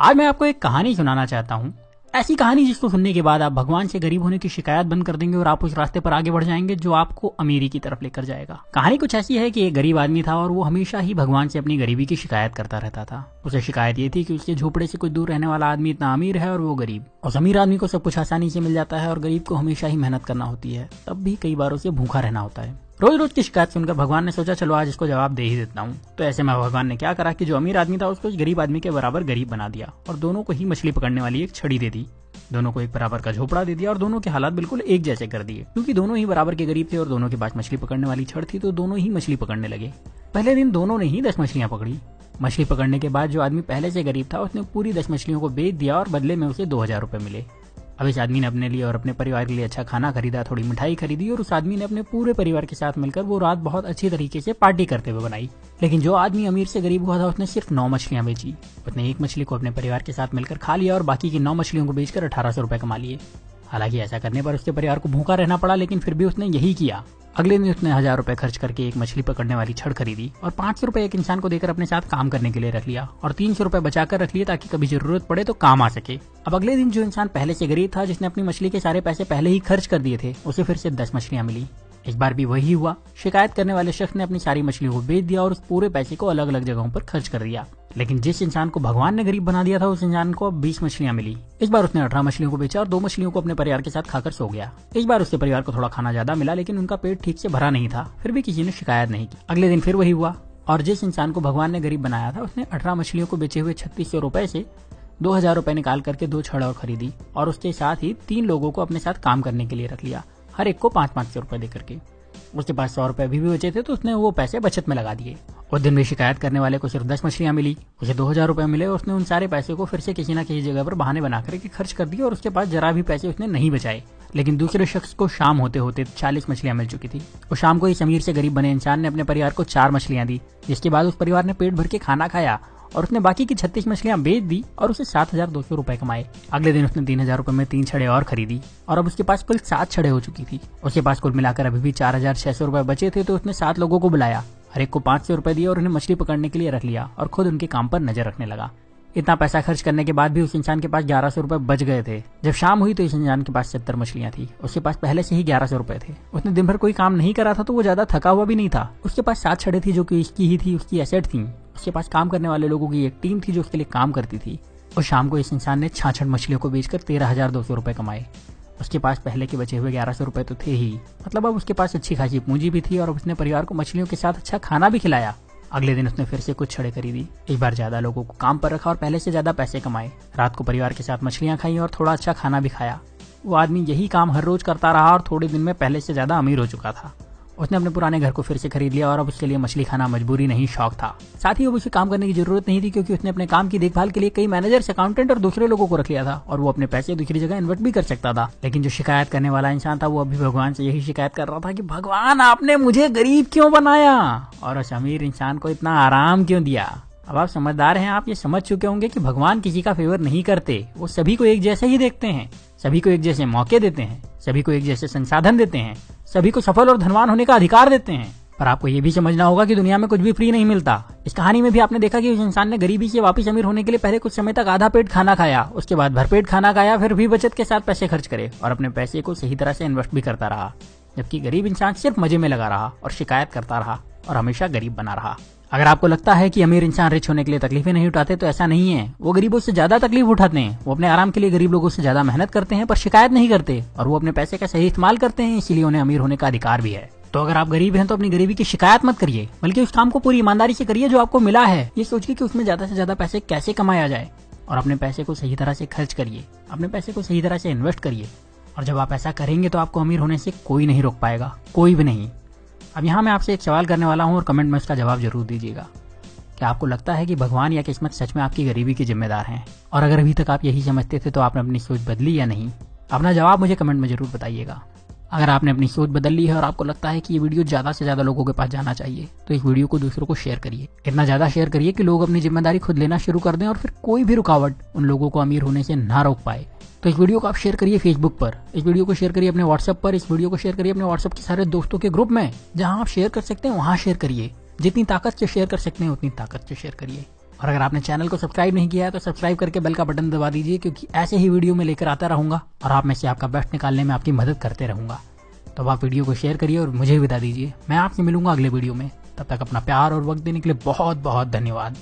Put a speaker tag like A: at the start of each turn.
A: आज मैं आपको एक कहानी सुनाना चाहता हूँ। ऐसी कहानी जिसको सुनने के बाद आप भगवान से गरीब होने की शिकायत बंद कर देंगे और आप उस रास्ते पर आगे बढ़ जाएंगे जो आपको अमीरी की तरफ लेकर जाएगा। कहानी कुछ ऐसी है कि एक गरीब आदमी था और वो हमेशा ही भगवान से अपनी गरीबी की शिकायत करता रहता था। उसे शिकायत ये थी कि उसके झोपड़े से कुछ दूर रहने वाला आदमी इतना अमीर है और वो गरीब। उस अमीर आदमी को सब कुछ आसानी से मिल जाता है और गरीब को हमेशा ही मेहनत करना होती है, तब भी कई बार उसे भूखा रहना होता है। रोज रोज की शिकायत सुनकर भगवान ने सोचा चलो आज इसको जवाब दे ही देता हूँ। तो ऐसे में भगवान ने क्या करा कि जो अमीर आदमी था उसको इस गरीब आदमी के बराबर गरीब बना दिया और दोनों को ही मछली पकड़ने वाली एक छड़ी दे दी। दोनों को एक बराबर का झोपड़ा दे दिया और दोनों के हालात बिल्कुल एक जैसे कर दिए। क्योंकि दोनों ही बराबर के गरीब थे और दोनों के पास मछली पकड़ने वाली छड़ थी तो दोनों ही मछली पकड़ने लगे। पहले दिन दोनों ने ही 10 मछलियां पकड़ी। मछली पकड़ने के बाद जो आदमी पहले से गरीब था उसने पूरी 10 मछलियों को बेच दिया और बदले में उसे 2000 रुपए मिले। अब इस आदमी ने अपने लिए और अपने परिवार के लिए अच्छा खाना खरीदा, थोड़ी मिठाई खरीदी और उस आदमी ने अपने पूरे परिवार के साथ मिलकर वो रात बहुत अच्छी तरीके से पार्टी करते हुए बनाई। लेकिन जो आदमी अमीर से गरीब हुआ था उसने सिर्फ 9 मछलियां बेची। उसने एक मछली को अपने परिवार के साथ मिलकर खा लिया और बाकी की 9 मछलियों को बेचकर 1800 रुपए कमा लिए। हालांकि ऐसा करने पर उसके परिवार को भूखा रहना पड़ा, लेकिन फिर भी उसने यही किया। अगले दिन उसने 1000 रुपए खर्च करके एक मछली पकड़ने वाली छड़ खरीदी और 500 रुपए एक इंसान को देकर अपने साथ काम करने के लिए रख लिया और 300 रुपए बचाकर रख लिए ताकि कभी जरूरत पड़े तो काम आ सके। अब अगले दिन जो इंसान पहले से गरीब था, जिसने अपनी मछली के सारे पैसे पहले ही खर्च कर दिए थे, उसे फिर से 10 मछलियां मिली। इस बार भी वही हुआ। शिकायत करने वाले शख्स ने अपनी सारी मछलियों को बेच दिया और उस पूरे पैसे को अलग अलग जगहों पर खर्च कर दिया। लेकिन जिस इंसान को भगवान ने गरीब बना दिया था उस इंसान को अब 20 मछलियां मिली। इस बार उसने 18 मछलियों को बेचा और 2 मछलियों को अपने परिवार के साथ खाकर सो गया। इस बार उसके परिवार को थोड़ा खाना ज्यादा मिला, लेकिन उनका पेट ठीक से भरा नहीं था। फिर भी किसी ने शिकायत नहीं की। अगले दिन फिर वही हुआ और जिस इंसान को भगवान ने गरीब बनाया था उसने 18 मछलियों को बेचे हुए 3600 रुपए से 2000 रुपए निकाल करके 2 छड़ और खरीदी और उसके साथ ही 3 लोगों को अपने साथ काम करने के लिए रख लिया, हर एक को 500 रुपए देकर के। उसके पास 100 रुपए भी बचे थे तो उसने वो पैसे बचत में लगा दिए। उस दिन भी शिकायत करने वाले को सिर्फ 10 मछलियां मिली, उसे 2000 रुपए मिले और उसने उन सारे पैसे को फिर से किसी न किसी जगह पर बहाने बना करके खर्च कर दिए और उसके पास जरा भी पैसे उसने नहीं बचाए। लेकिन दूसरे शख्स को शाम होते होते 40 मछलियां मिल चुकी थी और शाम को इस अमीर से गरीब बने इंसान ने अपने परिवार को 4 मछलियां दी, जिसके बाद उस परिवार ने पेट भर के खाना खाया और उसने बाकी की 36 मछलियां बेच दी और उसे 7200 रुपए कमाए। अगले दिन उसने 3000 रुपए में 3 छड़े और खरीदी और अब उसके पास कुल 7 छड़े हो चुकी थी। उसके पास कुल मिलाकर अभी भी 4600 रुपए बचे थे तो उसने 7 लोगों को बुलाया, हर एक को 500 रुपए दिए और उन्हें मछली पकड़ने के लिए रख लिया और खुद उनके काम पर नजर रखने लगा। इतना पैसा खर्च करने के बाद भी उस इंसान के पास 1100 रुपए बच गए थे। जब शाम हुई तो इस इंसान के पास 70 मछलियां थी। उसके पास पहले से ही 1100 रुपए थे। उसने दिन भर कोई काम नहीं करा था तो वो ज्यादा थका हुआ भी नहीं था। उसके पास 7 छड़े थी जो कि इसकी ही थी, उसकी एसेट थी। उसके पास काम करने वाले लोगों की एक टीम थी जो उसके लिए काम करती थी। और शाम को इस इंसान ने 66 मछलियों को बेचकर 13,200 रुपए कमाए। उसके पास पहले के बचे हुए 1100 रुपए तो थे ही, मतलब अब उसके पास अच्छी खासी पूंजी भी थी और उसने परिवार को मछलियों के साथ अच्छा खाना भी खिलाया। अगले दिन उसने फिर से कुछ छड़े खरीदी, इस बार ज्यादा लोगों को काम पर रखा और पहले से ज्यादा पैसे कमाए। रात को परिवार के साथ मछलियां खाई और थोड़ा अच्छा खाना भी खाया। वो आदमी यही काम हर रोज करता रहा और थोड़े दिन में पहले से ज्यादा अमीर हो चुका था। उसने अपने पुराने घर को फिर से खरीद लिया और अब उसके लिए मछली खाना मजबूरी नहीं शौक था। साथ ही अब उसे काम करने की जरूरत नहीं थी क्योंकि उसने अपने काम की देखभाल के लिए कई मैनेजर्स, अकाउंटेंट और दूसरे लोगों को रख लिया था और वो अपने पैसे दूसरी जगह इन्वेस्ट भी कर सकता था। लेकिन जो शिकायत करने वाला इंसान था वो अभी भगवान से यही शिकायत कर रहा था कि भगवान आपने मुझे गरीब क्यों बनाया और उस अमीर इंसान को इतना आराम क्यों दिया। अब आप समझदार हैं, आप ये समझ चुके होंगे कि भगवान किसी का फेवर नहीं करते, वो सभी को एक जैसे ही देखते हैं, सभी को एक जैसे मौके देते हैं, सभी को एक जैसे संसाधन देते हैं, सभी को सफल और धनवान होने का अधिकार देते हैं। पर आपको ये भी समझना होगा कि दुनिया में कुछ भी फ्री नहीं मिलता। इस कहानी में भी आपने देखा कि उस इंसान ने गरीबी से वापस अमीर होने के लिए पहले कुछ समय तक आधा पेट खाना खाया, उसके बाद भरपेट खाना खाया, फिर भी बचत के साथ पैसे खर्च करे और अपने पैसे को सही तरह से इन्वेस्ट भी करता रहा। जबकि गरीब इंसान सिर्फ मजे में लगा रहा और शिकायत करता रहा और हमेशा गरीब बना रहा। अगर आपको लगता है कि अमीर इंसान रिच होने के लिए तकलीफें नहीं उठाते तो ऐसा नहीं है। वो गरीबों से ज्यादा तकलीफ उठाते हैं। वो अपने आराम के लिए गरीब लोगों से ज्यादा मेहनत करते हैं पर शिकायत नहीं करते और वो अपने पैसे का सही इस्तेमाल करते हैं, इसीलिए उन्हें अमीर होने का अधिकार भी है। तो अगर आप गरीब हैं तो अपनी गरीबी की शिकायत मत करिए, बल्कि उस काम को पूरी ईमानदारी से करिए जो आपको मिला है। ये सोचिए कि उसमें ज्यादा से ज्यादा पैसे कैसे कमाया जाए और अपने पैसे को सही तरह से खर्च करिए, अपने पैसे को सही तरह से इन्वेस्ट करिए। और जब आप ऐसा करेंगे तो आपको अमीर होने से कोई नहीं रोक पाएगा, कोई भी नहीं। अब यहाँ मैं आपसे एक सवाल करने वाला हूँ और कमेंट में उसका जवाब जरूर दीजिएगा। क्या आपको लगता है कि भगवान या किस्मत सच में आपकी गरीबी के जिम्मेदार हैं? और अगर अभी तक आप यही समझते थे तो आपने अपनी सोच बदली या नहीं? अपना जवाब मुझे कमेंट में जरूर बताइएगा। अगर आपने अपनी सोच बदल ली है और आपको लगता है कि ये वीडियो ज्यादा से ज्यादा लोगों के पास जाना चाहिए तो इस वीडियो को दूसरों को शेयर करिए। इतना ज्यादा शेयर करिए कि लोग अपनी जिम्मेदारी खुद लेना शुरू कर दें और फिर कोई भी रुकावट उन लोगों को अमीर होने से ना रोक पाए। तो इस वीडियो को आप शेयर करिए फेसबुक पर, इस वीडियो को शेयर करिए अपने व्हाट्सएप पर, इस वीडियो को शेयर करिए अपने व्हाट्सएप के सारे दोस्तों के ग्रुप में। जहां आप शेयर कर सकते हैं वहां शेयर करिए। जितनी ताकत से शेयर कर सकते हैं उतनी ताकत से शेयर करिए। और अगर आपने चैनल को सब्सक्राइब नहीं किया है तो सब्सक्राइब करके बेल का बटन दबा दीजिए, क्योंकि ऐसे ही वीडियो में लेकर आता रहूंगा और आप में से आपका बेस्ट निकालने में आपकी मदद करते रहूंगा। तो अब आप वीडियो को शेयर करिए और मुझे विदा दीजिए। मैं आपसे मिलूंगा अगले वीडियो में। तब तक अपना प्यार और वक्त देने के लिए बहुत बहुत धन्यवाद।